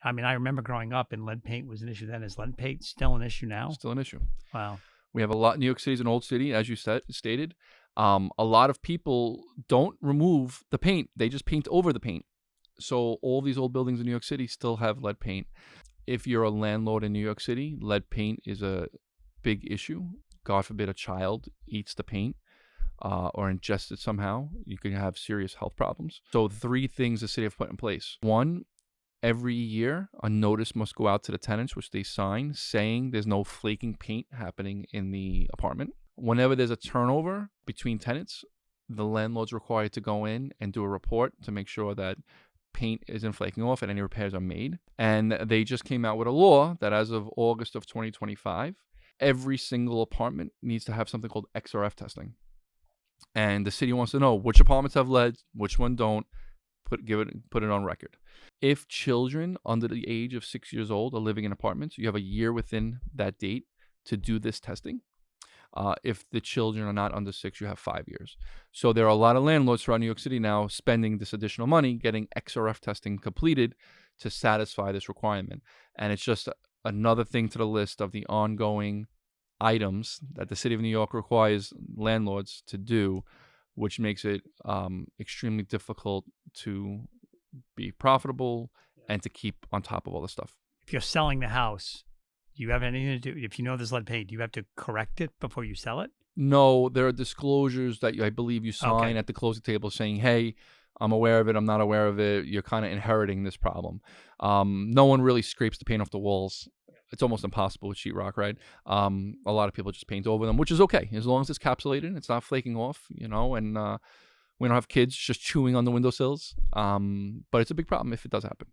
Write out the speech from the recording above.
I mean, I remember growing up and lead paint was an issue then. Is lead paint still an issue now? Still an issue. Wow. We have a lot. New York City is an old city, as you stated. A lot of people don't remove the paint; they just paint over the paint. So all these old buildings in New York City still have lead paint. If you're a landlord in New York City, lead paint is a big issue. God forbid a child eats the paint or ingests it somehow. You can have serious health problems. So 3 things the city have put in place. One, every year a notice must go out to the tenants, which they sign, saying there's no flaking paint happening in the apartment. Whenever there's a turnover between tenants, the landlord's required to go in and do a report to make sure that paint isn't flaking off and any repairs are made. And they just came out with a law that as of August of 2025, every single apartment needs to have something called XRF testing. And the city wants to know which apartments have lead, which one don't. Put it on record. If children under the age of 6 years old are living in apartments, you have a year within that date to do this testing. If the children are not under 6, you have 5 years. So there are a lot of landlords throughout New York City now spending this additional money getting XRF testing completed to satisfy this requirement. And it's just another thing to the list of the ongoing items that the city of New York requires landlords to do, which makes it extremely difficult to be profitable and to keep on top of all this stuff. If you're selling the house, do you have anything to do? If you know there's lead paint, do you have to correct it before you sell it? No, there are disclosures that I believe you sign at the closing table saying, hey, I'm aware of it, I'm not aware of it. You're kind of inheriting this problem. No one really scrapes the paint off the walls. It's almost impossible with sheetrock, right? A lot of people just paint over them, which is okay. As long as it's capsulated, it's not flaking off, and we don't have kids just chewing on the windowsills. But it's a big problem if it does happen.